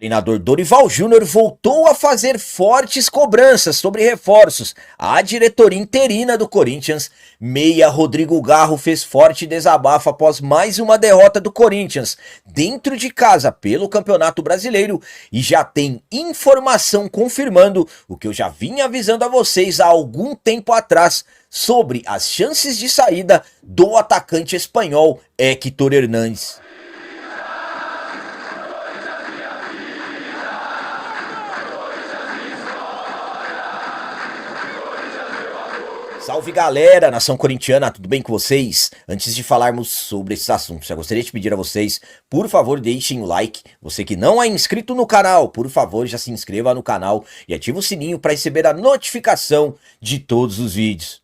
O treinador Dorival Júnior voltou a fazer fortes cobranças sobre reforços. A diretoria interina do Corinthians, meia Rodrigo Garro, fez forte desabafo após mais uma derrota do Corinthians dentro de casa pelo Campeonato Brasileiro e já tem informação confirmando o que eu já vinha avisando a vocês há algum tempo atrás sobre as chances de saída do atacante espanhol Héctor Hernández. Salve galera, nação corintiana, tudo bem com vocês? Antes de falarmos sobre esses assuntos, já gostaria de pedir a vocês, por favor, deixem o like. Você que não é inscrito no canal, por favor, já se inscreva no canal e ative o sininho para receber a notificação de todos os vídeos.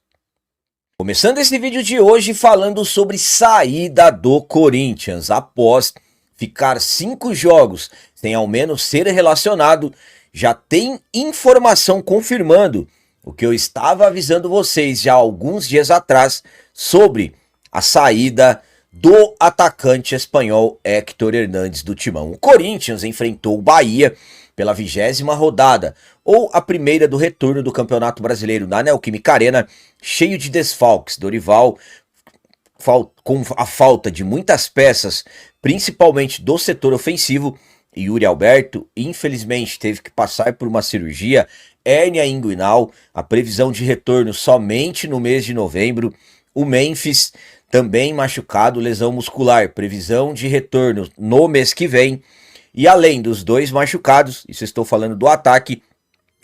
Começando esse vídeo de hoje falando sobre saída do Corinthians. Após ficar 5 jogos sem ao menos ser relacionado, já tem informação confirmando o que eu estava avisando vocês já há alguns dias atrás sobre a saída do atacante espanhol Héctor Hernández do Timão. O Corinthians enfrentou o Bahia pela 20ª rodada, ou a primeira do retorno do Campeonato Brasileiro na Neoquímica Arena, cheio de desfalques. Dorival, com a falta de muitas peças, principalmente do setor ofensivo, Yuri Alberto, infelizmente, teve que passar por uma cirurgia, hérnia inguinal, a previsão de retorno somente no mês de novembro. O Memphis também machucado, lesão muscular, previsão de retorno no mês que vem. E além dos dois machucados, isso estou falando do ataque,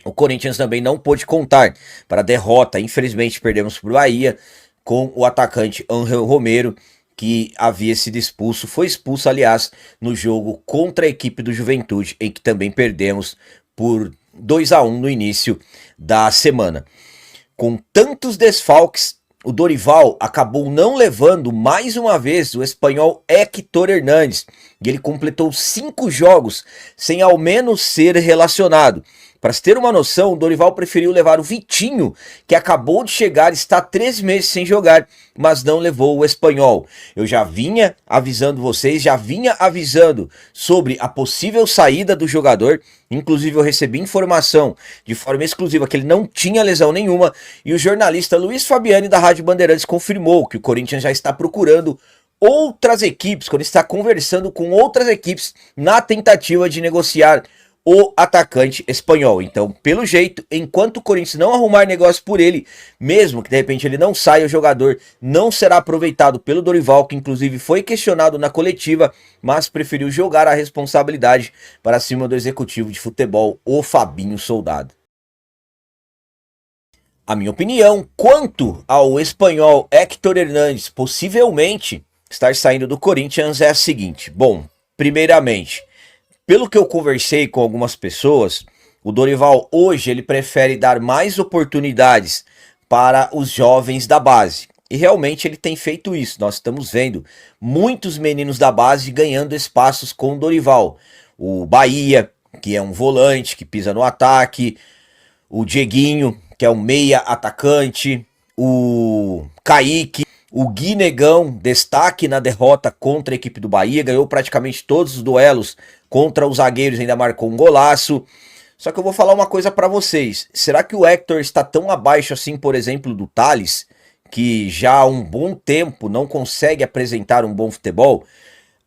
o Corinthians também não pôde contar para a derrota, infelizmente perdemos para o Bahia, com o atacante Ángel Romero, que havia sido expulso, foi expulso aliás no jogo contra a equipe do Juventude, em que também perdemos por 2-1 no início da semana. Com tantos desfalques, o Dorival acabou não levando mais uma vez o espanhol Héctor Hernández, e ele completou 5 jogos sem ao menos ser relacionado. Para se ter uma noção, o Dorival preferiu levar o Vitinho, que acabou de chegar, está 3 meses sem jogar, mas não levou o espanhol. Eu já vinha avisando vocês, já vinha avisando sobre a possível saída do jogador. Inclusive eu recebi informação de forma exclusiva que ele não tinha lesão nenhuma. E o jornalista Luiz Fabiani da Rádio Bandeirantes confirmou que o Corinthians já está procurando outras equipes, quando está conversando com outras equipes na tentativa de negociar o atacante espanhol. Então, pelo jeito, enquanto o Corinthians não arrumar negócio por ele, mesmo que de repente ele não saia, o jogador não será aproveitado pelo Dorival, que inclusive foi questionado na coletiva, mas preferiu jogar a responsabilidade para cima do executivo de futebol, o Fabinho Soldado. A minha opinião quanto ao espanhol Héctor Hernández possivelmente estar saindo do Corinthians é a seguinte. Bom, primeiramente, pelo que eu conversei com algumas pessoas, o Dorival hoje ele prefere dar mais oportunidades para os jovens da base. E realmente ele tem feito isso. Nós estamos vendo muitos meninos da base ganhando espaços com o Dorival. O Bahia, que é um volante que pisa no ataque. O Dieguinho, que é um meia atacante. O Kaique. O Gui Negão, destaque na derrota contra a equipe do Bahia, ganhou praticamente todos os duelos contra os zagueiros, ainda marcou um golaço. Só que eu vou falar uma coisa pra vocês, será que o Héctor está tão abaixo assim, por exemplo, do Thales, que já há um bom tempo não consegue apresentar um bom futebol?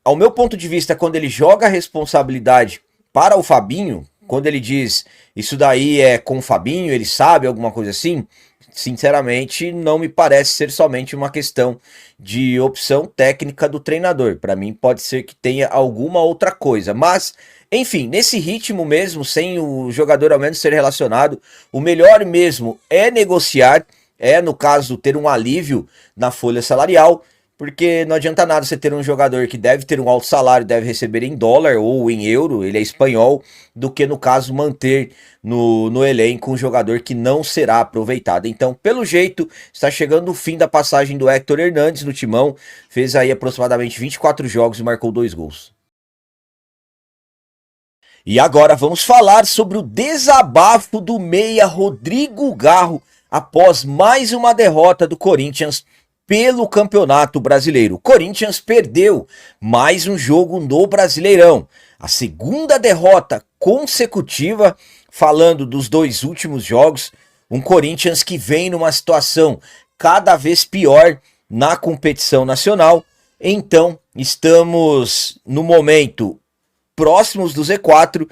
Ao meu ponto de vista, quando ele joga a responsabilidade para o Fabinho, quando ele diz isso daí é com o Fabinho, ele sabe alguma coisa assim, sinceramente, não me parece ser somente uma questão de opção técnica do treinador. Para mim, pode ser que tenha alguma outra coisa. Mas, enfim, nesse ritmo mesmo, sem o jogador ao menos ser relacionado, o melhor mesmo é negociar, no caso, ter um alívio na folha salarial. Porque não adianta nada você ter um jogador que deve ter um alto salário, deve receber em dólar ou em euro, ele é espanhol, do que no caso manter no elenco um jogador que não será aproveitado. Então, pelo jeito, está chegando o fim da passagem do Héctor Hernández no Timão, fez aí aproximadamente 24 jogos e marcou 2 gols. E agora vamos falar sobre o desabafo do meia Rodrigo Garro após mais uma derrota do Corinthians pelo Campeonato Brasileiro. O Corinthians perdeu mais um jogo no Brasileirão. A segunda derrota consecutiva, falando dos 2 últimos jogos, um Corinthians que vem numa situação cada vez pior na competição nacional. Então, estamos no momento próximos do Z4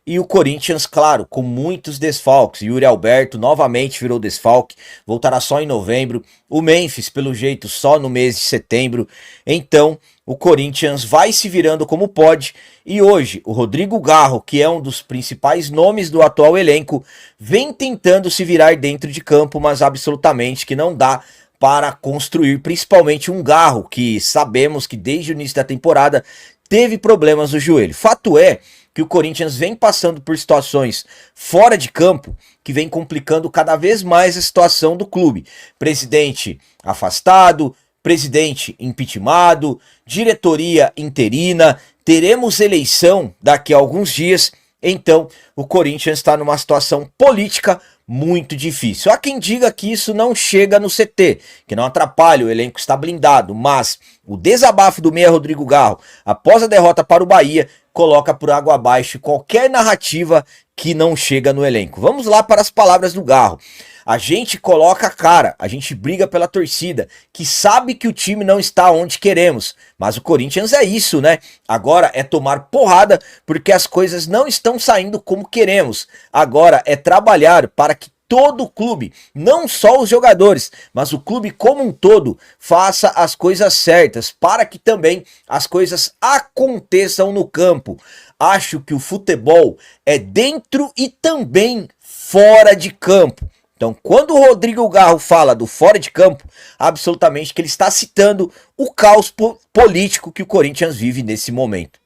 e o Corinthians, claro, com muitos desfalques. Yuri Alberto novamente virou desfalque, voltará só em novembro. O Memphis, pelo jeito, só no mês de setembro. Então, o Corinthians vai se virando como pode. E hoje, o Rodrigo Garro, que é um dos principais nomes do atual elenco, vem tentando se virar dentro de campo, mas absolutamente que não dá para construir, principalmente um Garro, que sabemos que desde o início da temporada teve problemas no joelho. Fato é que o Corinthians vem passando por situações fora de campo que vem complicando cada vez mais a situação do clube. Presidente afastado, presidente impeachmentado, diretoria interina, teremos eleição daqui a alguns dias, então o Corinthians está numa situação política muito difícil. Há quem diga que isso não chega no CT, que não atrapalha, o elenco está blindado, mas o desabafo do meia Rodrigo Garro após a derrota para o Bahia coloca por água abaixo qualquer narrativa que não chega no elenco. Vamos lá para as palavras do Garro. A gente coloca a cara, a gente briga pela torcida, que sabe que o time não está onde queremos. Mas o Corinthians é isso, né? Agora é tomar porrada porque as coisas não estão saindo como queremos. Agora é trabalhar para que todo o clube, não só os jogadores, mas o clube como um todo, faça as coisas certas, para que também as coisas aconteçam no campo. Acho que o futebol é dentro e também fora de campo. Então, quando o Rodrigo Garro fala do fora de campo, absolutamente que ele está citando o caos político que o Corinthians vive nesse momento.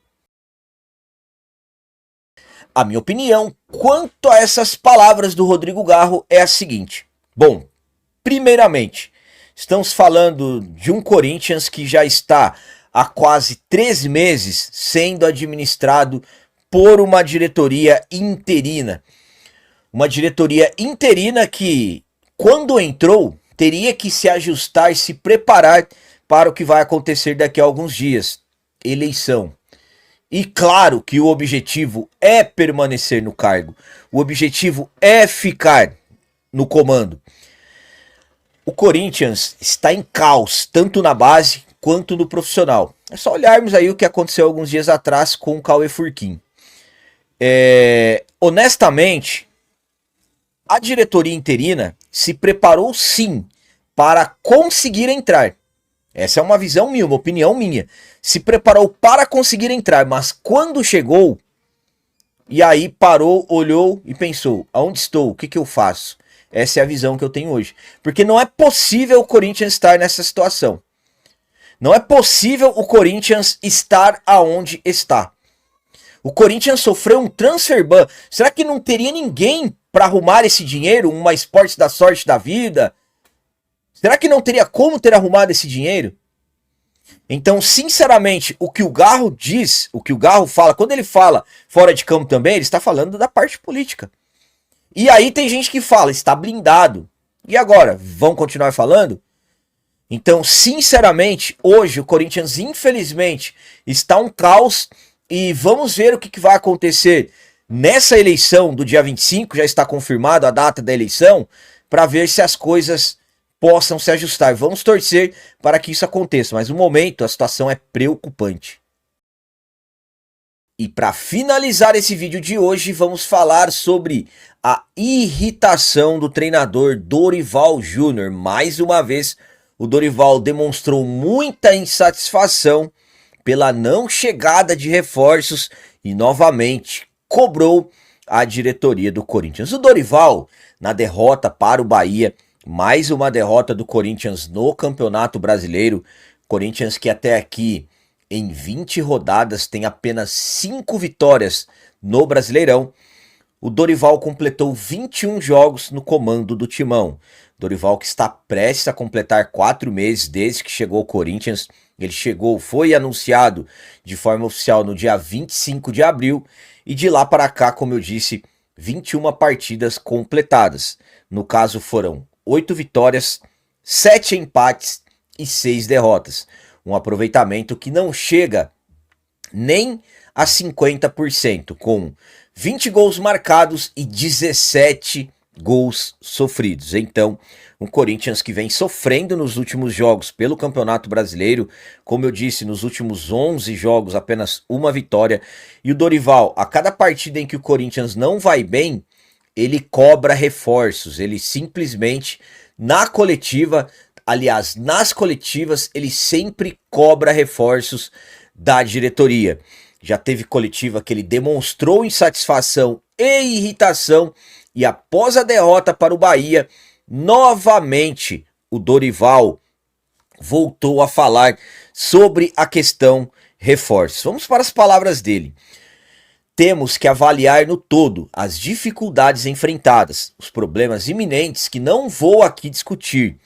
A minha opinião quanto a essas palavras do Rodrigo Garro é a seguinte. Bom, primeiramente, estamos falando de um Corinthians que já está há quase 3 meses sendo administrado por uma diretoria interina. Uma diretoria interina que, quando entrou, teria que se ajustar, se preparar para o que vai acontecer daqui a alguns dias. Eleição. E claro que o objetivo é permanecer no cargo. O objetivo é ficar no comando. O Corinthians está em caos, tanto na base quanto no profissional. É só olharmos aí o que aconteceu alguns dias atrás com o Cauê Furquim. Honestamente, a diretoria interina se preparou sim para conseguir entrar. Essa é uma visão minha, uma opinião minha. Se preparou para conseguir entrar, mas quando chegou, e aí parou, olhou e pensou, aonde estou? O que eu faço? Essa é a visão que eu tenho hoje. Porque não é possível o Corinthians estar nessa situação. Não é possível o Corinthians estar aonde está. O Corinthians sofreu um transfer ban. Será que não teria ninguém para arrumar esse dinheiro? Uma Esportes da Sorte da vida? Será que não teria como ter arrumado esse dinheiro? Então, sinceramente, o que o Garro diz, o que o Garro fala, quando ele fala fora de campo também, ele está falando da parte política. E aí tem gente que fala, está blindado. E agora, vão continuar falando? Então, sinceramente, hoje o Corinthians, infelizmente, está um caos e vamos ver o que vai acontecer nessa eleição do dia 25, já está confirmado a data da eleição, para ver se as coisas possam se ajustar. Vamos torcer para que isso aconteça, mas no momento a situação é preocupante. E para finalizar esse vídeo de hoje, vamos falar sobre a irritação do treinador Dorival Júnior. Mais uma vez, o Dorival demonstrou muita insatisfação pela não chegada de reforços e novamente cobrou a diretoria do Corinthians. O Dorival, na derrota para o Bahia, mais uma derrota do Corinthians no Campeonato Brasileiro. Corinthians que até aqui, em 20 rodadas, tem apenas 5 vitórias no Brasileirão. O Dorival completou 21 jogos no comando do Timão. Dorival que está prestes a completar 4 meses desde que chegou ao Corinthians. Ele foi anunciado de forma oficial no dia 25 de abril. E de lá para cá, como eu disse, 21 partidas completadas. No caso foram 8 vitórias, 7 empates e 6 derrotas. Um aproveitamento que não chega nem a 50%, com 20 gols marcados e 17 gols sofridos. Então, um Corinthians que vem sofrendo nos últimos jogos pelo Campeonato Brasileiro, como eu disse, nos últimos 11 jogos apenas uma vitória, e o Dorival, a cada partida em que o Corinthians não vai bem, ele cobra reforços, ele simplesmente, na coletiva, aliás, nas coletivas, ele sempre cobra reforços da diretoria. Já teve coletiva que ele demonstrou insatisfação e irritação, e após a derrota para o Bahia, novamente o Dorival voltou a falar sobre a questão reforços. Vamos para as palavras dele. Temos que avaliar no todo as dificuldades enfrentadas, os problemas iminentes que não vou aqui discutir.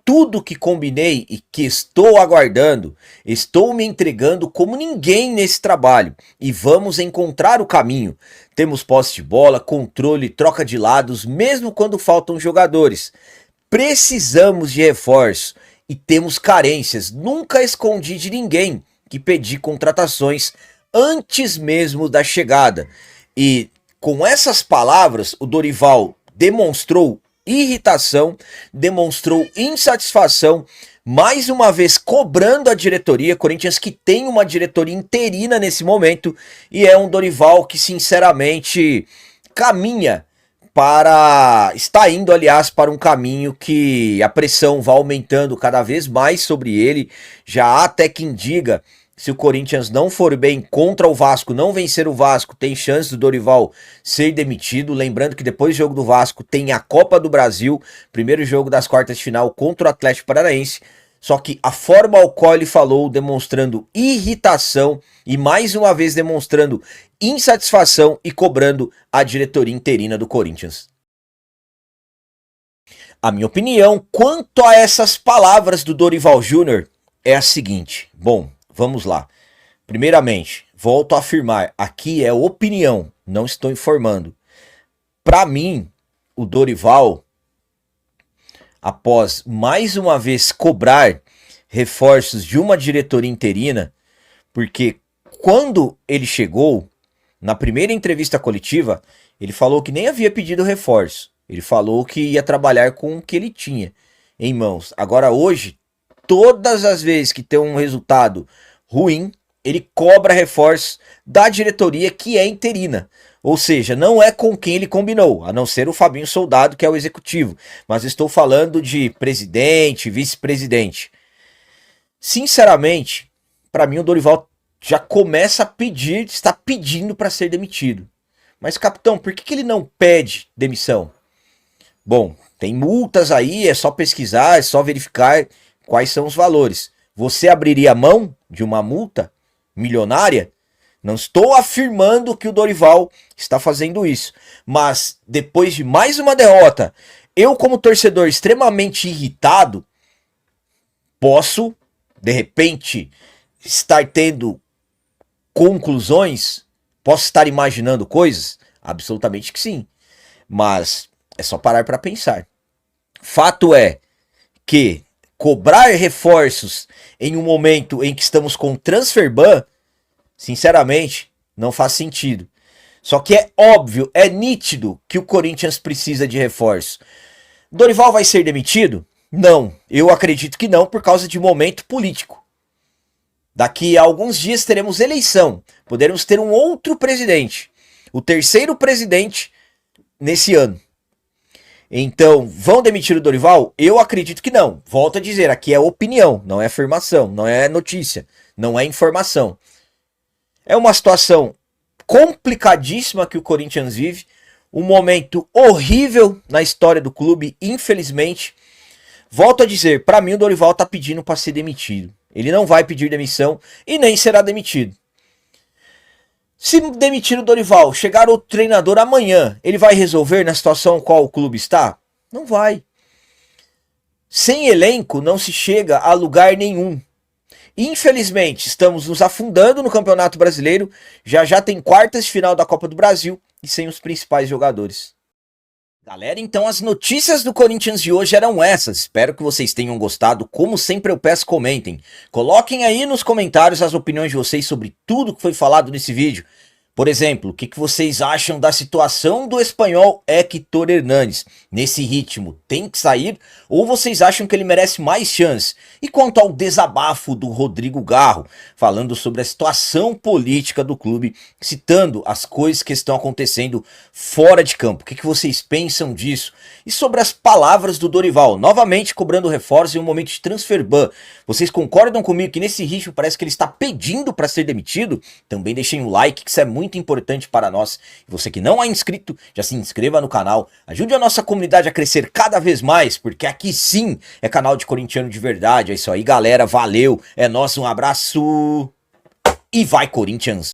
Tudo que combinei e que estou aguardando, estou me entregando como ninguém nesse trabalho e vamos encontrar o caminho. Temos posse de bola, controle, troca de lados, mesmo quando faltam jogadores. Precisamos de reforço e temos carências. Nunca escondi de ninguém que pedi contratações antes mesmo da chegada. E com essas palavras, o Dorival demonstrou irritação, demonstrou insatisfação, mais uma vez cobrando a diretoria. Corinthians que tem uma diretoria interina nesse momento, e é um Dorival que sinceramente caminha está indo, aliás, para um caminho que a pressão vai aumentando cada vez mais sobre ele. Já há até quem diga, se o Corinthians não for bem contra o Vasco, não vencer o Vasco, tem chance do Dorival ser demitido. Lembrando que depois do jogo do Vasco tem a Copa do Brasil, primeiro jogo das quartas de final contra o Atlético Paranaense. Só que a forma ao qual ele falou, demonstrando irritação e mais uma vez demonstrando insatisfação e cobrando a diretoria interina do Corinthians. A minha opinião quanto a essas palavras do Dorival Júnior é a seguinte. Bom, vamos lá. Primeiramente, volto a afirmar, aqui é opinião, não estou informando. Para mim, o Dorival, após mais uma vez cobrar reforços de uma diretoria interina, porque quando ele chegou, na primeira entrevista coletiva, ele falou que nem havia pedido reforço. Ele falou que ia trabalhar com o que ele tinha em mãos. Agora hoje, todas as vezes que tem um resultado ruim, ele cobra reforço da diretoria que é interina. Ou seja, não é com quem ele combinou, a não ser o Fabinho Soldado, que é o executivo. Mas estou falando de presidente, vice-presidente. Sinceramente, para mim o Dorival já começa a pedir, está pedindo para ser demitido. Mas, capitão, por que ele não pede demissão? Bom, tem multas aí, é só pesquisar, é só verificar quais são os valores. Você abriria mão de uma multa milionária? Não estou afirmando que o Dorival está fazendo isso, mas depois de mais uma derrota, eu como torcedor extremamente irritado, posso, de repente, estar tendo conclusões? Posso estar imaginando coisas? Absolutamente que sim, mas é só parar para pensar. Fato é que cobrar reforços em um momento em que estamos com transfer ban, sinceramente, não faz sentido. Só que é óbvio, é nítido que o Corinthians precisa de reforço. Dorival vai ser demitido? Não, eu acredito que não, por causa de momento político. Daqui a alguns dias teremos eleição, poderemos ter um outro presidente, o terceiro presidente nesse ano. Então, vão demitir o Dorival? Eu acredito que não. Volto a dizer, aqui é opinião, não é afirmação, não é notícia, não é informação. É uma situação complicadíssima que o Corinthians vive, um momento horrível na história do clube, infelizmente. Volto a dizer, para mim o Dorival está pedindo para ser demitido. Ele não vai pedir demissão e nem será demitido. Se demitir o Dorival, chegar outro treinador amanhã, ele vai resolver na situação em qual o clube está? Não vai. Sem elenco não se chega a lugar nenhum. Infelizmente, estamos nos afundando no Campeonato Brasileiro. Já tem quartas de final da Copa do Brasil e sem os principais jogadores. Galera, então as notícias do Corinthians de hoje eram essas. Espero que vocês tenham gostado. Como sempre eu peço, comentem. Coloquem aí nos comentários as opiniões de vocês sobre tudo que foi falado nesse vídeo. Por exemplo, o que vocês acham da situação do espanhol Héctor Hernanes? Nesse ritmo, tem que sair? Ou vocês acham que ele merece mais chance? E quanto ao desabafo do Rodrigo Garro, falando sobre a situação política do clube, citando as coisas que estão acontecendo fora de campo. O que vocês pensam disso? E sobre as palavras do Dorival, novamente cobrando reforço em um momento de transfer ban. Vocês concordam comigo que nesse ritmo parece que ele está pedindo para ser demitido? Também deixem um like, que isso é muito importante para nós. E você que não é inscrito, já se inscreva no canal. Ajude a nossa comunidade a crescer cada vez mais, porque aqui sim é canal de corintiano de verdade. É isso aí, galera. Valeu. É nosso, um abraço. E vai, Corinthians!